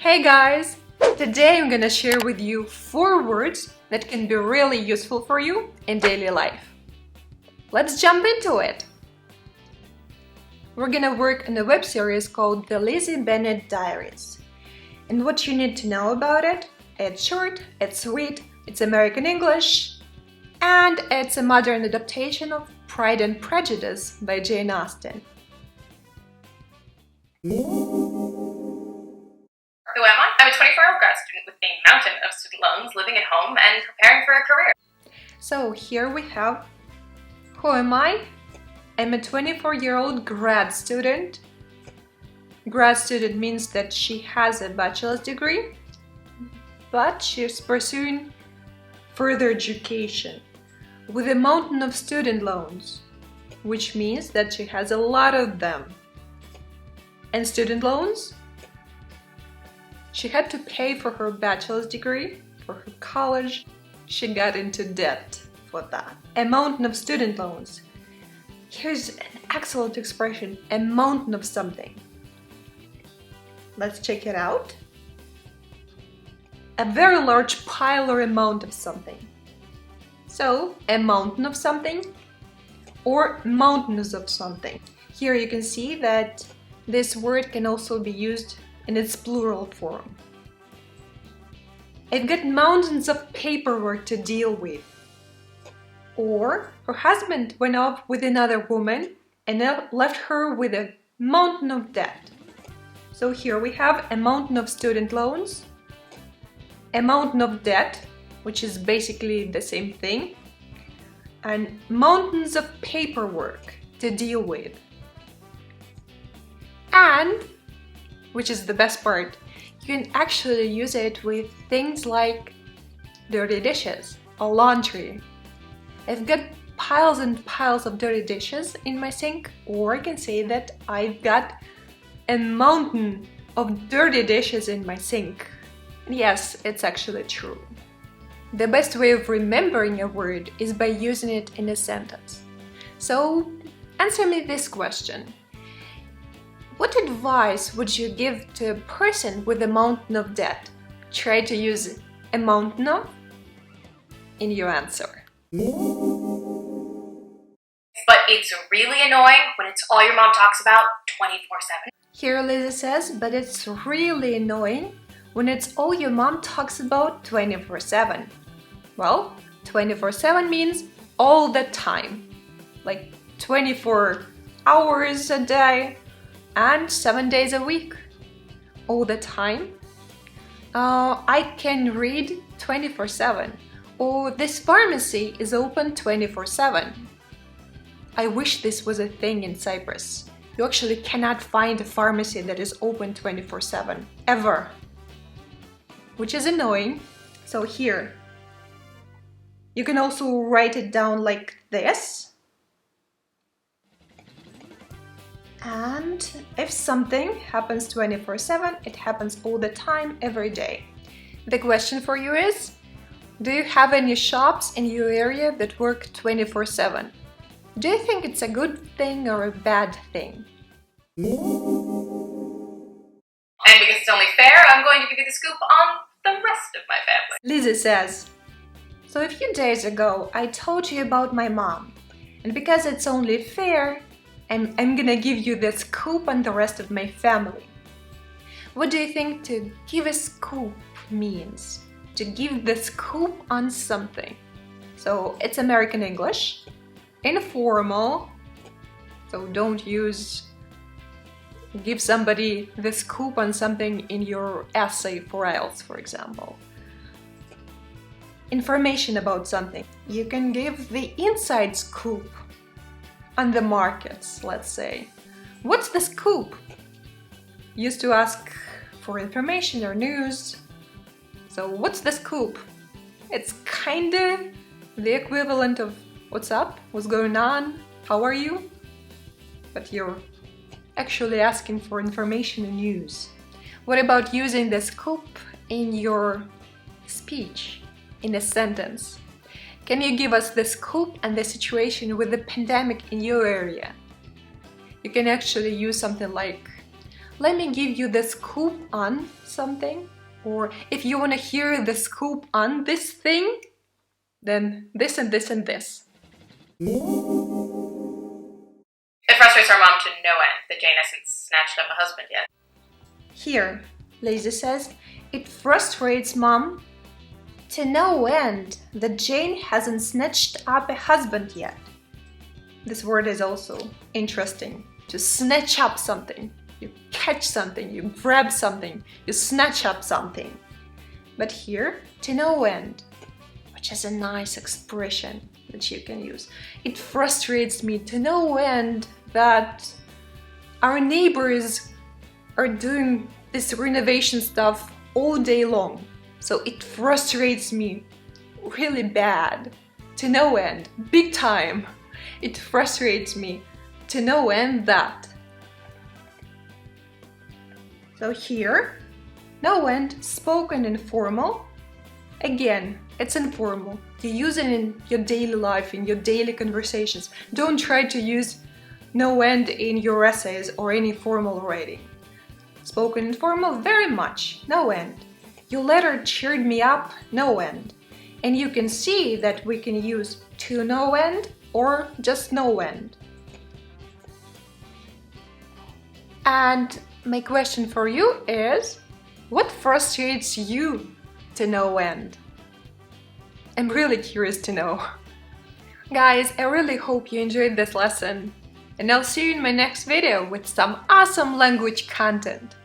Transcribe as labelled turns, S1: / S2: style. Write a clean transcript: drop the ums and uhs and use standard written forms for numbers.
S1: Hey guys! Today I'm gonna share with you 4 words that can be really useful for you in daily life. Let's jump into it! We're gonna work on a web series called The Lizzie Bennet Diaries. And what you need to know about it: it's short, it's sweet, it's American English, and it's a modern adaptation of Pride and Prejudice by Jane Austen.
S2: Who am I? I'm a 24-year-old grad student with a mountain of student loans, living at home and preparing for a career.
S1: So here we have, who am I? I'm a 24-year-old grad student. Grad student means that she has a bachelor's degree, but she's pursuing further education with a mountain of student loans, which means that she has a lot of them. And student loans? She had to pay for her bachelor's degree, for her college. She got into debt for that. A mountain of student loans. Here's an excellent expression, a mountain of something. Let's check it out. A very large pile or amount of something. So, a mountain of something or mountains of something. Here you can see that this word can also be used in its plural form. I've got mountains of paperwork to deal with. Or her husband went off with another woman and left her with a mountain of debt. So here we have a mountain of student loans, a mountain of debt, which is basically the same thing, and mountains of paperwork to deal with. And, which is the best part, you can actually use it with things like dirty dishes or laundry. I've got piles and piles of dirty dishes in my sink, or I can say that I've got a mountain of dirty dishes in my sink. Yes, it's actually true. The best way of remembering a word is by using it in a sentence. So, answer me this question. What advice would you give to a person with a mountain of debt? Try to use a mountain of in your answer.
S2: But it's really annoying when it's all your mom talks about 24/7.
S1: Here Lizzie says, but it's really annoying when it's all your mom talks about 24/7. Well, 24/7 means all the time, like 24 hours a day and 7 days a week. All the time. I can read 24/7, or this pharmacy is open 24/7. I wish this was a thing in Cyprus. You actually cannot find a pharmacy that is open 24/7, ever. Which is annoying. So here, you can also write it down like this. And if something happens 24/7, it happens all the time, every day. The question for you is, do you have any shops in your area that work 24/7? Do you think it's a good thing or a bad thing?
S2: And because it's only fair, I'm going to give you the scoop on the rest of my family.
S1: Lizzie says, so a few days ago I told you about my mom, and because it's only fair, I'm gonna give you the scoop on the rest of my family. What do you think to give a scoop means? To give the scoop on something. So it's American English, informal, so don't use give somebody the scoop on something in your essay for IELTS, for example. Information about something. You can give the inside scoop on the markets, let's say. What's the scoop? Used to ask for information or news. So what's the scoop? It's kind of the equivalent of what's up, what's going on, how are you? But you're actually asking for information and news. What about using the scoop in your speech, in a sentence? Can you give us the scoop and the situation with the pandemic in your area? You can actually use something like, let me give you the scoop on something. Or if you want to hear the scoop on this thing, then this and this and this.
S2: It frustrates our mom to no end that Jane hasn't snatched up a husband yet.
S1: Here, Lazy says, it frustrates Mom to no end that Jane hasn't snatched up a husband yet. This word is also interesting. To snatch up something. You catch something, you grab something, you snatch up something. But here, to no end, which is a nice expression that you can use. It frustrates me to no end that our neighbors are doing this renovation stuff all day long. So it frustrates me really bad, to no end, big time. It frustrates me to no end that. So here, no end, spoken informal. Again, it's informal. You use it in your daily life, in your daily conversations. Don't try to use no end in your essays or any formal writing. Spoken informal, very much, no end. Your letter cheered me up, no end. And you can see that we can use to no end or just no end. And my question for you is, what frustrates you to no end? I'm really curious to know. Guys, I really hope you enjoyed this lesson. And I'll see you in my next video with some awesome language content.